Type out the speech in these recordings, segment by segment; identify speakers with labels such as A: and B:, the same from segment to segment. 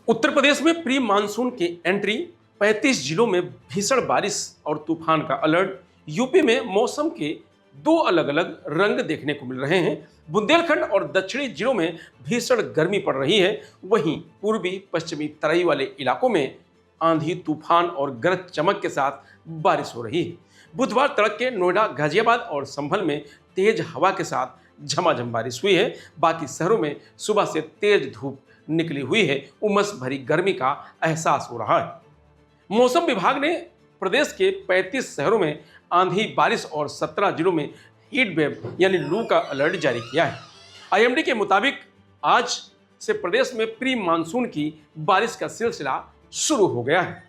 A: उत्तर प्रदेश में pre monsoon की entry, 35 जिलों में भीषण बारिश और तूफान का अलर्ट। यूपी में मौसम के दो अलग अलग रंग देखने को मिल रहे हैं। बुंदेलखंड और दक्षिणी जिलों में भीषण गर्मी पड़ रही है, वहीं पूर्वी पश्चिमी तराई वाले इलाकों में आंधी, तूफान और गरज चमक के साथ बारिश हो रही है। बुधवार तड़के नोएडा, गाजियाबाद और संभल में तेज हवा के साथ झमाझम बारिश हुई है। बाकी शहरों में सुबह से तेज धूप निकली हुई है। उमस भरी गर्मी का एहसास हो रहा है। मौसम विभाग ने प्रदेश के 35 शहरों में आंधी, बारिश और 17 जिलों में हीट वेव यानी लू का अलर्ट जारी किया है। आईएमडी के मुताबिक आज से प्रदेश में प्री मानसून की बारिश का सिलसिला शुरू हो गया है।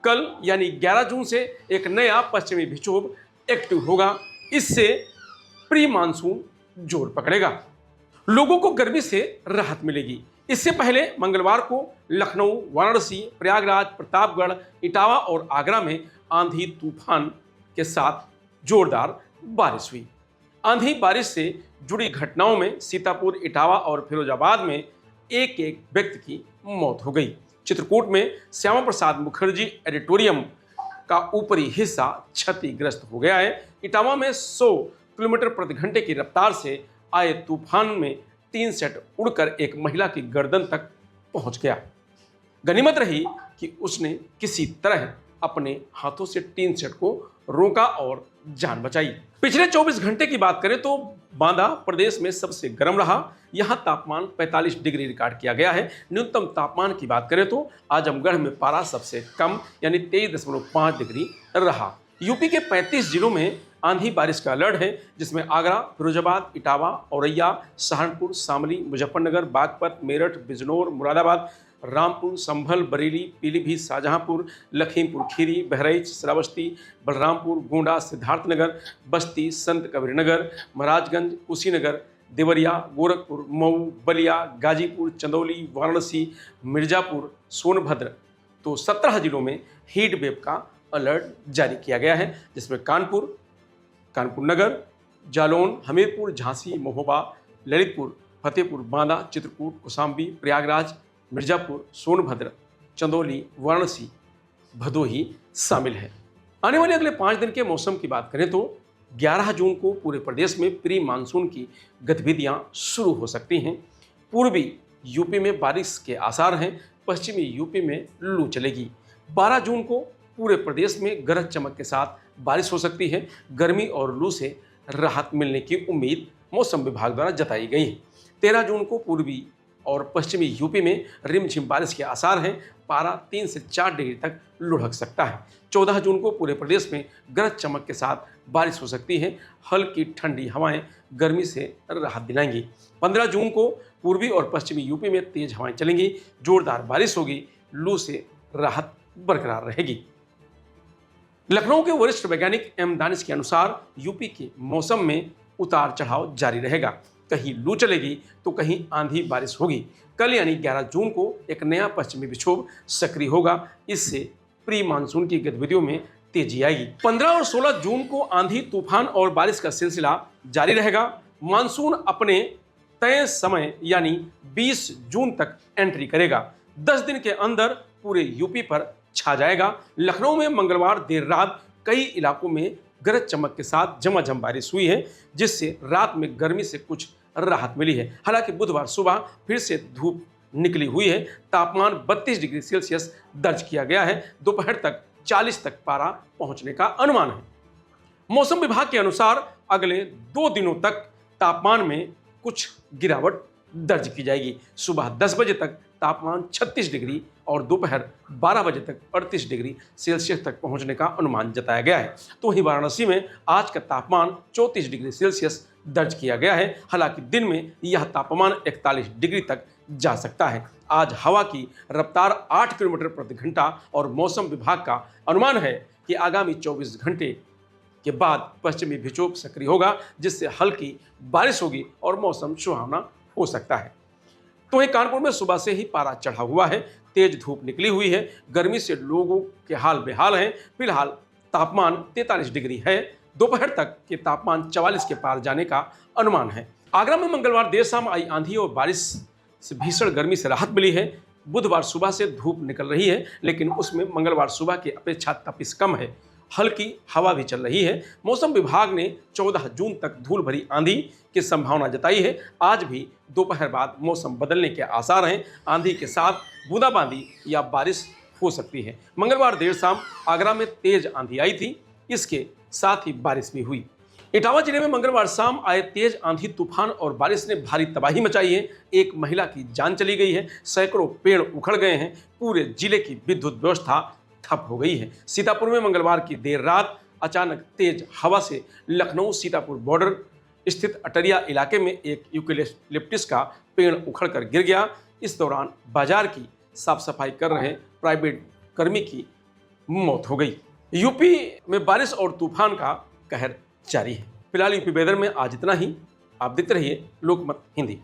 A: कल यानी 11 जून से एक नया पश्चिमी विक्षोभ एक्टिव होगा। इससे प्री मानसून जोर पकड़ेगा, लोगों को गर्मी से राहत मिलेगी। इससे पहले मंगलवार को लखनऊ, वाराणसी, प्रयागराज, प्रतापगढ़, इटावा और आगरा में आंधी, तूफान के साथ जोरदार बारिश हुई। आंधी बारिश से जुड़ी घटनाओं में सीतापुर, इटावा और फिरोजाबाद में एक एक व्यक्ति की मौत हो गई। चित्रकूट में श्यामा प्रसाद मुखर्जी ऑडिटोरियम का ऊपरी हिस्सा क्षतिग्रस्त हो गया है। इटावा में 100 किलोमीटर प्रति घंटे की रफ्तार से आए तूफान में 3 सेट उड़कर एक महिला की गर्दन तक पहुंच गया। गनीमत रही कि उसने किसी तरह अपने हाथों से 3 सेट को रोका और जान बचाई। पिछले 24 घंटे की बात करें तो बांदा प्रदेश में सबसे गर्म रहा। यहां तापमान 45 डिग्री रिकॉर्ड किया गया है। न्यूनतम तापमान की बात करें तो आजमगढ़ में पारा सबसे कम यानी 23.5 डिग्री रहा। यूपी के 35 जिलों में आंधी बारिश का अलर्ट है, जिसमें आगरा, फिरोजाबाद, इटावा, औरैया, सहारनपुर, शामली, मुजफ्फरनगर, बागपत, मेरठ, बिजनौर, मुरादाबाद, रामपुर, संभल, बरेली, पीलीभीत, शाहजहांपुर, लखीमपुर खीरी, बहराइच, श्रावस्ती, बलरामपुर, गोंडा, सिद्धार्थनगर, बस्ती, संत कबीरनगर, महाराजगंज, कुशीनगर, देवरिया, गोरखपुर, मऊ, बलिया, गाजीपुर, चंदौली, वाराणसी, मिर्जापुर, सोनभद्र, तो 17 जिलों में हीट वेव का अलर्ट जारी किया गया है, जिसमें कानपुर नगर, जालौन, हमीरपुर, झांसी, महोबा, ललितपुर, फतेहपुर, बांदा, चित्रकूट, कौशाम्बी, प्रयागराज, मिर्जापुर, सोनभद्र, चंदौली, वाराणसी, भदोही शामिल है। आने वाले अगले 5 दिन के मौसम की बात करें तो 11 जून को पूरे प्रदेश में प्री मानसून की गतिविधियां शुरू हो सकती हैं। पूर्वी यूपी में बारिश के आसार हैं। पश्चिमी यूपी में लू चलेगी। 12 जून को पूरे प्रदेश में गरज चमक के साथ बारिश हो सकती है। गर्मी और लू से राहत मिलने की उम्मीद मौसम विभाग द्वारा जताई गई है। 13 जून को पूर्वी और पश्चिमी यूपी में रिमझिम बारिश के आसार हैं। पारा 3 से 4 डिग्री तक लुढ़क सकता है। 14 जून को पूरे प्रदेश में गरज चमक के साथ बारिश हो सकती है। हल्की ठंडी हवाएं गर्मी से राहत दिलाएंगी। 15 जून को पूर्वी और पश्चिमी यूपी में तेज हवाएं चलेंगी। जोरदार बारिश होगी। लू से राहत बरकरार रहेगी। लखनऊ के वरिष्ठ वैज्ञानिक एम दानिश के अनुसार यूपी के मौसम में उतार चढ़ाव जारी रहेगा। कहीं लू चलेगी तो कहीं आंधी बारिश होगी। कल यानी 11 जून को एक नया पश्चिमी विक्षोभ सक्रिय होगा। इससे प्री मानसून की गतिविधियों में तेजी आएगी। 15 और 16 जून को आंधी, तूफान और बारिश का सिलसिला जारी रहेगा। मानसून अपने तय समय यानी 20 जून तक एंट्री करेगा। 10 दिन के अंदर पूरे यूपी पर छा जाएगा। लखनऊ में मंगलवार देर रात कई इलाकों में गरज चमक के साथ झमाझम बारिश हुई है, जिससे रात में गर्मी से कुछ राहत मिली है। हालांकि बुधवार सुबह फिर से धूप निकली हुई है। तापमान 32 डिग्री सेल्सियस दर्ज किया गया है। दोपहर तक 40 तक पारा पहुंचने का अनुमान है। मौसम विभाग के अनुसार अगले 2 दिनों तक तापमान में कुछ गिरावट दर्ज की जाएगी। सुबह 10 बजे तक तापमान 36 डिग्री और दोपहर 12 बजे तक 38 डिग्री सेल्सियस तक पहुंचने का अनुमान जताया गया है। तो वहीं वाराणसी में आज का तापमान 34 डिग्री सेल्सियस दर्ज किया गया है। हालांकि दिन में यह तापमान 41 डिग्री तक जा सकता है। आज हवा की रफ्तार 8 किलोमीटर प्रति घंटा और मौसम विभाग का अनुमान है कि आगामी 24 घंटे के बाद पश्चिमी विक्षोभ सक्रिय होगा, जिससे हल्की बारिश होगी और मौसम सुहावना हो सकता है। तो वहीं कानपुर में सुबह से ही पारा चढ़ा हुआ है। तेज धूप निकली हुई है। गर्मी से लोगों के हाल बेहाल हैं। फिलहाल तापमान 43 डिग्री है। दोपहर तक के तापमान 44 के पार जाने का अनुमान है। आगरा में मंगलवार देर शाम आई आंधी और बारिश से भीषण गर्मी से राहत मिली है। बुधवार सुबह से धूप निकल रही है, लेकिन उसमें मंगलवार सुबह की अपेक्षा तपिश कम है। हल्की हवा भी चल रही है। मौसम विभाग ने 14 जून तक धूल भरी आंधी की संभावना जताई है। आज भी दोपहर बाद मौसम बदलने के आसार हैं। आंधी के साथ बूंदाबांदी या बारिश हो सकती है। मंगलवार देर शाम आगरा में तेज आंधी आई थी, इसके साथ ही बारिश भी हुई। इटावा जिले में मंगलवार शाम आए तेज आंधी तूफान और बारिश ने भारी तबाही मचाई है। एक महिला की जान चली गई है, सैकड़ों पेड़ उखड़ गए हैं, पूरे जिले की विद्युत व्यवस्था ठप हो गई है। सीतापुर में मंगलवार की देर रात अचानक तेज हवा से लखनऊ सीतापुर बॉर्डर स्थित अटरिया इलाके में एक यूकेलिप्टस का पेड़ उखड़कर गिर गया। इस दौरान बाजार की साफ सफाई कर रहे प्राइवेट कर्मी की मौत हो गई। यूपी में बारिश और तूफान का कहर जारी है। फिलहाल यूपी वेदर में आज इतना ही। आप देखते रहिए लोकमत हिंदी।